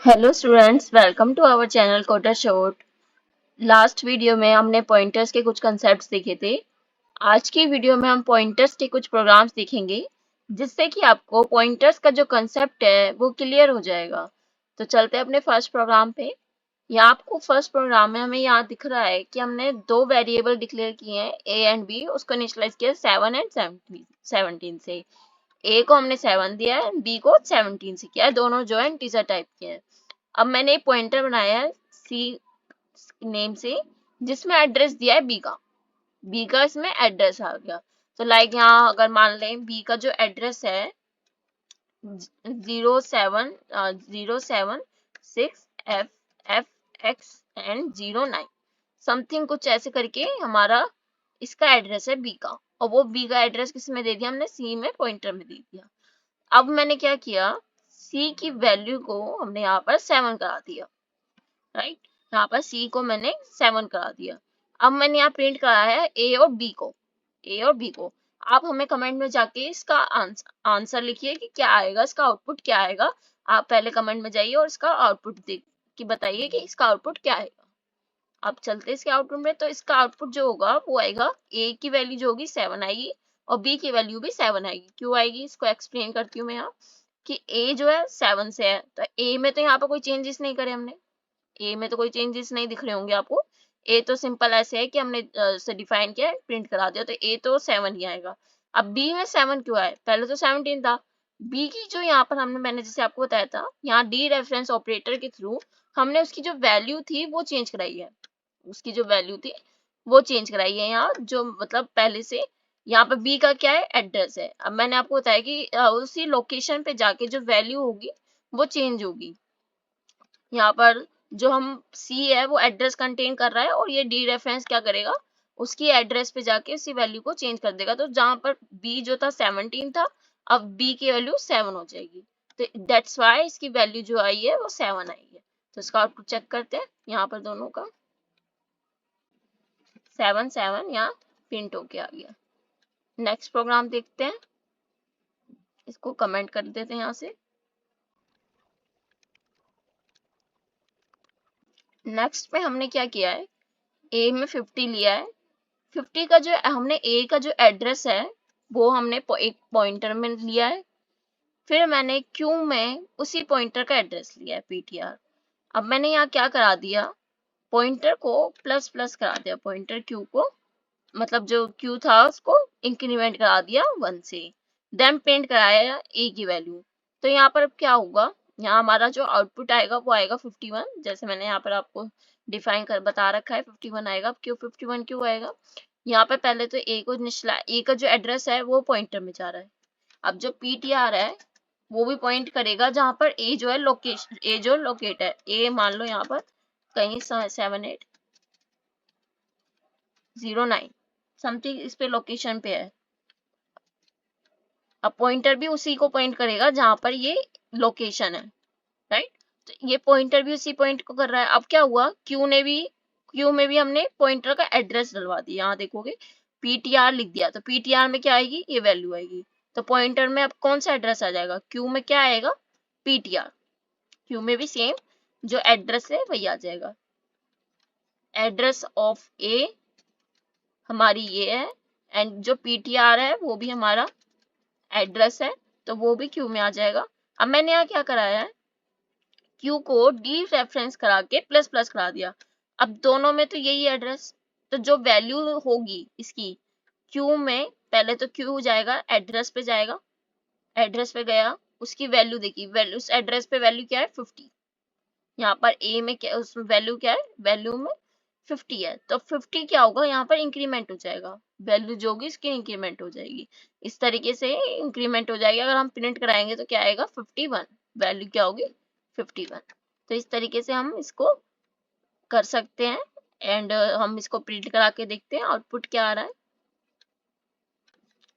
Hello students, welcome to our channel Kota short. Last video में हमने pointers के कुछ कंसेप्ट्स देखे थे। आज की वीडियो में हम पॉइंटर्स के कुछ प्रोग्राम्स देखेंगे जिससे कि आपको पॉइंटर्स का जो कंसेप्ट है वो क्लियर हो जाएगा। तो चलते हैं अपने फर्स्ट प्रोग्राम पे। यहाँ आपको फर्स्ट प्रोग्राम में हमें यहाँ दिख रहा है कि हमने दो वेरिएबल डिक्लेयर किए हैं, ए एंड बी। उसको इनिशियलाइज किया 7 एंड 17 से। ए को हमने 7 दिया है, बी को 17 से किया है। दोनों जो है इंटीजर टाइप के हैं। अब मैंने एक पॉइंटर बनाया है सी नेम से, जिसमें एड्रेस दिया है बी का इसमें एड्रेस आ गया। तो लाइक यहाँ अगर मान लें बी का जो एड्रेस है 07076FFX एंड 09 समथिंग कुछ ऐसे करके हमारा इसका एड्रेस है बी का, और वो बी का एड्रेस किस में दे दिया हमने, सी में पॉइंटर में दे दिया। अब मैंने क्या किया, सी की वैल्यू को हमने यहाँ पर 7 करा दिया। राइट, यहाँ पर सी को मैंने 7 करा दिया। अब मैंने यहाँ प्रिंट करा है ए और बी को। आप हमें कमेंट में जाके इसका आंसर लिखिए कि क्या आएगा, इसका आउटपुट क्या आएगा। आप पहले कमेंट में जाइए और इसका आउटपुट देख के बताइए कि इसका आउटपुट क्या आएगा। अब चलते इसके आउटपुट में। तो इसका आउटपुट जो होगा वो आएगा, ए की वैल्यू जो होगी 7 आएगी और बी की वैल्यू भी 7 आएगी। क्यों आएगी इसको एक्सप्लेन करती हूँ मैं यहाँ, कि ए जो है 7 से है, तो ए में तो यहाँ पर कोई चेंजेस नहीं करे हमने। ए में तो कोई चेंजेस नहीं दिख रहे होंगे आपको। ए तो सिंपल ऐसे है कि हमने से डिफाइन किया है, प्रिंट करा दिया, तो ए तो 7 ही आएगा। अब बी में 7 क्यों आए, पहले तो 17 था। बी की जो यहाँ पर मैंने जैसे आपको बताया था, यहाँ डी रेफरेंस ऑपरेटर के थ्रू हमने उसकी जो वैल्यू थी वो चेंज कराई है। यहाँ जो मतलब पहले से यहाँ पर बी का क्या है, एड्रेस है। अब मैंने आपको बताया कि उसी लोकेशन पे जाके जो वैल्यू होगी वो चेंज होगी। यहाँ पर जो हम सी है वो एड्रेस कंटेन कर रहा है, और ये डी रेफरेंस क्या करेगा, उसकी एड्रेस पे जाके उसी वैल्यू को चेंज कर देगा। तो जहां पर बी जो था 17 था, अब बी की वैल्यू 7 हो जाएगी। तो दैट्स वाई इसकी वैल्यू जो आई है वो 7 आई है। तो इसका आउटपुट चेक करते हैं, यहाँ पर दोनों का 7 यहाँ प्रिंट होके आ गया। नेक्स्ट प्रोग्राम देखते हैं, इसको कमेंट कर देते हैं यहाँ से। नेक्स्ट पे हमने क्या किया है, ए में 50 लिया है। 50 का जो हमने ए का जो एड्रेस है वो हमने एक पॉइंटर में लिया है। फिर मैंने क्यू में उसी पॉइंटर का एड्रेस लिया है ptr। अब मैंने यहाँ क्या करा दिया, पॉइंटर को प्लस प्लस करा दिया, पॉइंटर क्यू को मतलब जो क्यू था उसको इंक्रीमेंट करा दिया 1 से। देन प्रिंट कराया ए की वैल्यू। तो यहाँ पर अब क्या होगा, यहाँ हमारा जो आउटपुट आएगा वो आएगा 51, जैसे मैंने यहाँ पर आपको डिफाइन कर बता रखा है 51 आएगा। अब क्यों 51 क्यों आएगा, यहाँ पर पहले तो ए का जो एड्रेस है वो पॉइंटर में जा रहा है। अब जो ptr है वो भी पॉइंट करेगा जहां पर ए जो है लोकेशन, ए जो लोकेट है, ए मान लो यहाँ पर कहीं 7809 समथिंग इस पे लोकेशन पे है। अब पॉइंटर भी उसी को पॉइंट करेगा जहां पर ये लोकेशन है। राइट, तो ये पॉइंटर भी उसी पॉइंट को कर रहा है। अब क्या हुआ, क्यू में भी हमने पॉइंटर का एड्रेस डलवा दिया। यहाँ देखोगे ptr लिख दिया, तो ptr में क्या आएगी, ये वैल्यू आएगी। तो पॉइंटर में अब कौन सा एड्रेस आ जाएगा, क्यू में क्या आएगा, ptr। क्यू में भी सेम जो एड्रेस है वही आ जाएगा। एड्रेस ऑफ ए हमारी ये है, एंड जो ptr है वो भी हमारा एड्रेस है, तो वो भी क्यू में आ जाएगा। अब मैंने यहाँ क्या कराया है, क्यू को डी रेफरेंस करा के प्लस प्लस करा दिया। अब दोनों में तो यही एड्रेस, तो जो वैल्यू होगी इसकी क्यू में, पहले तो क्यू जाएगा एड्रेस पे जाएगा, एड्रेस पे गया, उसकी वैल्यू देखी, वैल्यू उस एड्रेस पे वैल्यू क्या है 50। यहाँ पर ए में क्या, उस वैल्यू क्या है, वैल्यू में 50 है, तो 50 क्या होगा, यहाँ पर इंक्रीमेंट हो जाएगा, वैल्यू जो होगी इसकी इंक्रीमेंट हो जाएगी। इस तरीके से इंक्रीमेंट हो जाएगी। अगर हम प्रिंट कराएंगे तो क्या आएगा 51, वैल्यू क्या होगी 51। तो इस तरीके से हम इसको कर सकते हैं, एंड हम इसको प्रिंट करा के देखते हैं आउटपुट क्या आ रहा है।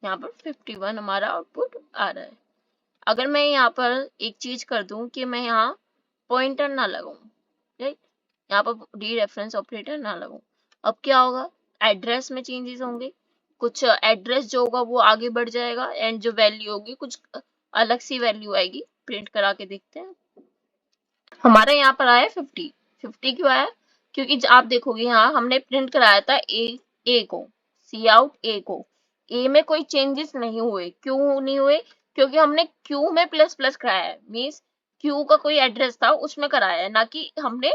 यहाँ पर 51 हमारा आउटपुट आ रहा है। अगर मैं यहाँ पर एक चीज कर दूं कि मैं यहाँ पॉइंटर ना लगाऊं, राइट, यहाँ पर डी रेफरेंस ऑपरेटर ना लगाऊं, अब क्या होगा, एड्रेस में चेंजेस होंगे, कुछ एड्रेस जो होगा वो आगे बढ़ जाएगा, एंड जो वैल्यू होगी कुछ अलग सी वैल्यू आएगी। प्रिंट करा के देखते हैं। हमारा यहाँ पर आया 50। 50 क्यों आया? क्योंकि आप देखोगे यहाँ हमने प्रिंट कराया था ए को, सी आउट ए को। ए में कोई चेंजेस नहीं हुए। क्यों नहीं हुए? क्योंकि हमने क्यू में प्लस प्लस कराया है, मीन्स क्यू का कोई एड्रेस था उसमें कराया है, ना कि हमने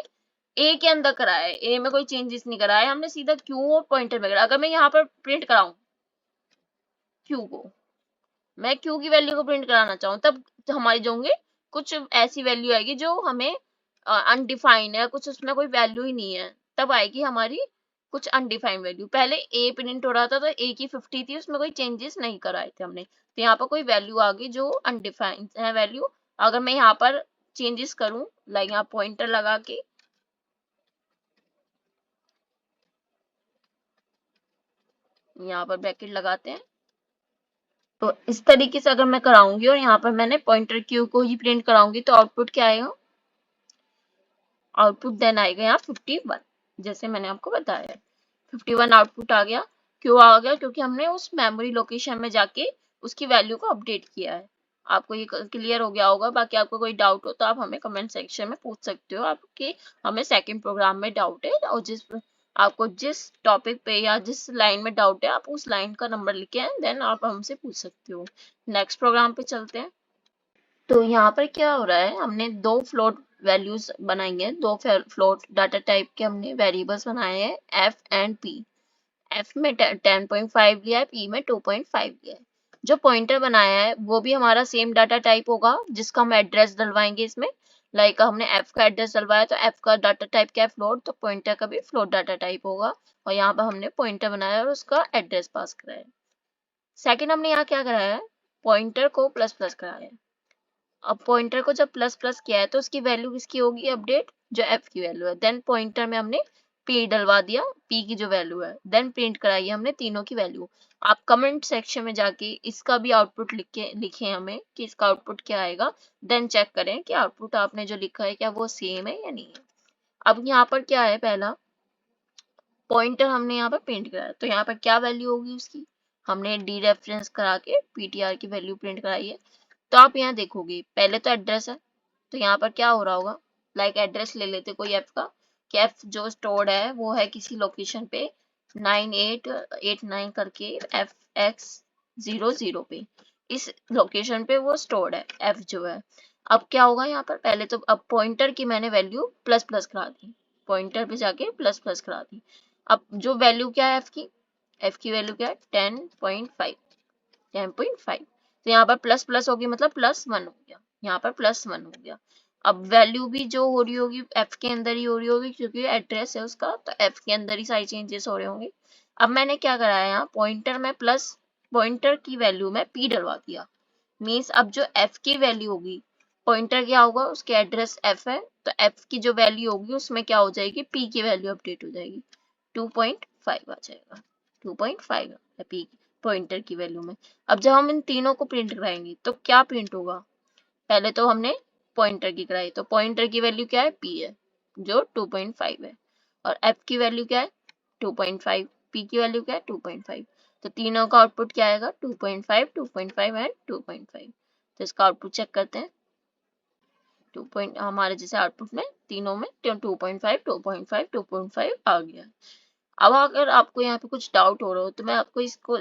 ए के अंदर कराया है। ए में कोई चेंजेस नहीं कराया हमने, सीधा क्यू और पॉइंटर में कराया। अगर मैं यहाँ पर प्रिंट कराऊं क्यू को, मैं क्यू की वैल्यू को प्रिंट कराना चाहूँ, तब हमारी जो होंगे कुछ ऐसी वैल्यू आएगी जो हमें अनडिफाइंड है, कुछ उसमें कोई वैल्यू ही नहीं है, तब आएगी हमारी कुछ अनडिफाइंड वैल्यू। पहले ए प्रिंट हो रहा था तो ए की 50 थी, उसमें कोई चेंजेस नहीं कराए थे हमने, तो यहाँ पर कोई वैल्यू आ गई जो अनडिफाइंड है वैल्यू। अगर मैं यहाँ पर चेंजेस करूँ, लाइक यहाँ पॉइंटर लगा के यहाँ पर ब्रैकेट लगाते हैं, तो इस तरीके से अगर मैं कराऊंगी और यहाँ पर मैंने पॉइंटर क्यू को ही प्रिंट कराऊंगी, तो आउटपुट क्या आएगा? आउटपुट देन आएगा यहाँ 51, जैसे मैंने आपको बताया है 51 आउटपुट आ गया। क्यों आ गया? क्योंकि हमने उस मेमोरी लोकेशन में जाके उसकी वैल्यू को अपडेट किया है। आपको ये क्लियर हो गया होगा। बाकी आपको कोई डाउट हो तो आप हमें कमेंट सेक्शन में पूछ सकते हो, आपके हमें सेकंड प्रोग्राम में डाउट है, और आपको जिस टॉपिक पे या जिस लाइन में डाउट है आप उस लाइन का नंबर लिखे हैं, देन आप हमसे पूछ सकते हो। नेक्स्ट प्रोग्राम पे चलते हैं। तो यहाँ पर क्या हो रहा है, हमने दो फ्लोट वैल्यूज बनाई हैं, दो फ्लोट डाटा टाइप के हमने वेरिएबल्स बनाए हैं एफ एंड पी। एफ में 10.5 लिया है, पी में 2.5 लिया है। जो पॉइंटर बनाया है वो भी हमारा सेम डाटा टाइप होगा, जिसका हम एड्रेस डलवाएंगे इसमें। लाइक हमने एफ का एड्रेस डलवाया तो एफ का डाटा टाइप क्या है? फ्लोट, तो पॉइंटर का भी फ्लोट डाटा टाइप होगा। और यहाँ पर हमने पॉइंटर बनाया और उसका एड्रेस पास कराया है। सेकेंड हमने यहाँ क्या कराया है? पॉइंटर को प्लस प्लस कराया है। अब पॉइंटर को जब प्लस प्लस किया है तो उसकी वैल्यू किसकी होगी अपडेट? जो एफ की वैल्यू है। देन पॉइंटर में हमने पी डलवा दिया, पी की जो वैल्यू है, देन प्रिंट कराई है हमने तीनों की वैल्यू। आप कमेंट सेक्शन में जाके इसका भी आउटपुट लिखे हमें कि इसका आउटपुट क्या आएगा, देन चेक करें कि आउटपुट आपने जो लिखा है क्या वो सेम है या नहीं है। अब यहाँ पर क्या है, पहला पॉइंटर हमने यहाँ पर प्रिंट कराया, तो यहाँ पर क्या वैल्यू होगी उसकी? हमने डी रेफरेंस करा के पीटीआर की वैल्यू प्रिंट कराई है। तो आप यहाँ देखोगे पहले तो एड्रेस है, तो यहाँ पर क्या हो रहा होगा, लाइक एड्रेस ले लेते कोई एफ का, कि एफ जो स्टोर्ड है वो है किसी लोकेशन पे 9889 करके एफ एक्स 00 पे, इस लोकेशन पे वो स्टोर्ड है एफ जो है। अब क्या होगा यहाँ पर, पहले तो अब पॉइंटर की मैंने वैल्यू प्लस प्लस करा दी, पॉइंटर पे जाके प्लस प्लस करा दी। अब जो वैल्यू क्या है एफ की वैल्यू क्या है? 10.5। 10.5, तो यहाँ पर प्लस प्लस होगी मतलब +1 हो गया, यहाँ पर +1 हो गया। अब वैल्यू भी जो हो रही होगी एफ के अंदर ही हो रही होगी, क्योंकि एड्रेस है उसका, तो एफ के अंदर ही सारी चेंजेस हो रहे होंगे। अब मैंने क्या कराया यहाँ, पॉइंटर में प्लस पॉइंटर की वैल्यू में पी डलवा दिया। मीन्स अब जो एफ की वैल्यू होगी, पॉइंटर क्या होगा, उसके एड्रेस एफ है, तो एफ की जो वैल्यू होगी उसमें क्या हो जाएगी, पी की वैल्यू अपडेट हो जाएगी, 2.5 आ जाएगा। 2.5 है पी पॉइंटर की वैल्यू में। अब जब हम इन तीनों को प्रिंट कराएंगे तो क्या प्रिंट होगा? पहले तो हमने पॉइंटर की कराई, तो पॉइंटर की वैल्यू क्या है? पी है जो 2.5 है, और एफ की वैल्यू क्या है? 2.5। पी की वैल्यू क्या है? 2.5। तो तीनों का आउटपुट क्या आएगा? 2.5, 2.5 एंड 2.5। तो इसका आउटपुट चेक करते हैं। 2 पॉइंट हमारे जैसे आउटपुट में तीनों में 2.5 2.5 2.5 आ गया। अब अगर आपको यहाँ पे कुछ डाउट हो रहा हो तो मैं आपको इसको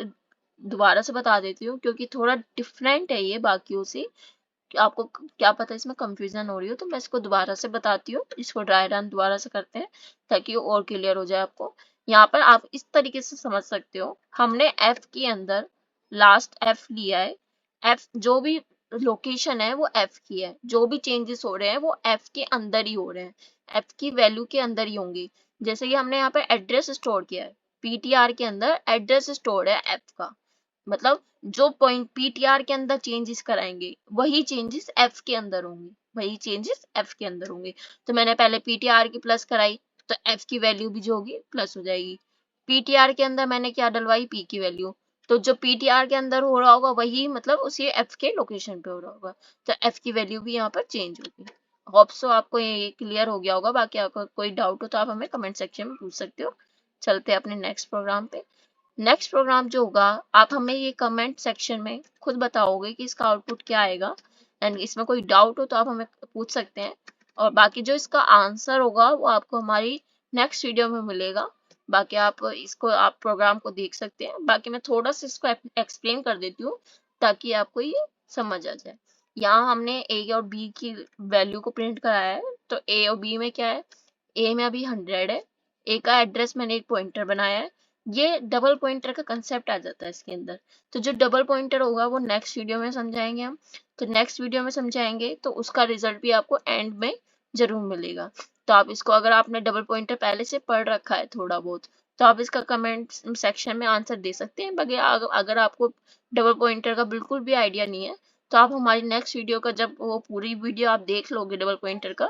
दोबारा से बता देती हूँ, क्योंकि थोड़ा डिफरेंट है ये बाकियों से। आपको क्या पता इसमें कंफ्यूजन हो रही हो, तो मैं इसको दोबारा से बताती हूँ। इसको ड्राई रन दोबारा से करते हैं ताकि और क्लियर हो जाए आपको। यहाँ पर आप इस तरीके से समझ सकते हो, हमने एफ के अंदर लास्ट एफ लिया है, एफ जो भी लोकेशन है वो एफ की है, जो भी चेंजेस हो रहे हैं वो एफ के अंदर ही हो रहे हैं, एफ की वैल्यू के अंदर ही होंगे। जैसे कि हमने यहाँ पे एड्रेस स्टोर किया है, पीटीआर के अंदर एड्रेस स्टोर है एफ का, मतलब जो पॉइंट पीटीआर के अंदर चेंजेस कराएंगे वही चेंजेस एफ के अंदर होंगे, वही चेंजेस एफ के अंदर होंगे। तो मैंने पहले पीटीआर की प्लस कराई, तो एफ की वैल्यू भी जो होगी प्लस हो जाएगी। पीटीआर के अंदर मैंने क्या डलवाई? पी की वैल्यू, तो जो पीटीआर के अंदर हो रहा होगा वही मतलब उसी एफ के लोकेशन पे हो रहा होगा, तो एफ की वैल्यू भी यहाँ पर चेंज होगी। होप सो आपको ये क्लियर हो गया होगा। बाकी आपको कोई डाउट हो तो आप हमें कमेंट सेक्शन में पूछ सकते हो। चलते हैं अपने नेक्स्ट प्रोग्राम पे। नेक्स्ट प्रोग्राम जो होगा, आप हमें ये कमेंट सेक्शन में खुद बताओगे कि इसका आउटपुट क्या आएगा, एंड इसमें कोई डाउट हो तो आप हमें पूछ सकते हैं। और बाकी जो इसका आंसर होगा वो आपको हमारी नेक्स्ट वीडियो में मिलेगा। बाकी आप इसको आप प्रोग्राम को देख सकते हैं। बाकी मैं थोड़ा सा इसको एक्सप्लेन कर देती हूँ ताकि आपको ये समझ आ जाए। यहाँ हमने ए और बी की वैल्यू को प्रिंट कराया है। तो ए और बी में क्या है, ए में अभी 100 है, ए का एड्रेस मैंने एक पॉइंटर बनाया है। ये डबल पॉइंटर का कंसेप्ट आ जाता है इसके अंदर। तो जो डबल पॉइंटर होगा वो नेक्स्ट वीडियो में समझाएंगे हम। तो नेक्स्ट वीडियो में समझाएंगे तो उसका रिजल्ट भी आपको एंड में जरूर मिलेगा। तो आप इसको, अगर आपने डबल पॉइंटर पहले से पढ़ रखा है थोड़ा बहुत, तो आप इसका कमेंट सेक्शन में आंसर दे सकते हैं। बाकी अगर आपको डबल पॉइंटर का बिल्कुल भी आइडिया नहीं है तो आप हमारी नेक्स्ट वीडियो का, जब वो पूरी वीडियो आप देख लोगे डबल पॉइंटर का,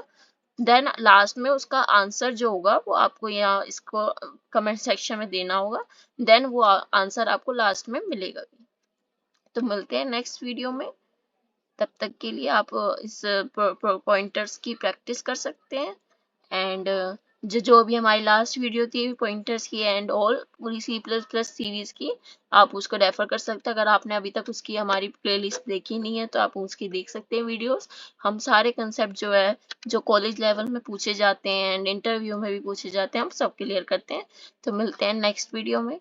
देन लास्ट में उसका आंसर जो होगा वो आपको यहाँ इसको कमेंट सेक्शन में देना होगा। देन वो आंसर आपको लास्ट में मिलेगा। तो मिलते हैं नेक्स्ट वीडियो में। तब तक के लिए आप इस पॉइंटर्स की प्रैक्टिस कर सकते हैं। एंड जो भी हमारी लास्ट वीडियो थी पॉइंटर्स की एंड ऑल पूरी C++ सीरीज की, आप उसको रेफर कर सकते हैं। अगर आपने अभी तक उसकी हमारी प्लेलिस्ट देखी नहीं है तो आप उसकी देख सकते हैं वीडियोस। हम सारे कंसेप्ट जो है जो कॉलेज लेवल में पूछे जाते हैं एंड इंटरव्यू में भी पूछे जाते हैं, हम सब क्लियर करते हैं। तो मिलते हैं नेक्स्ट वीडियो में।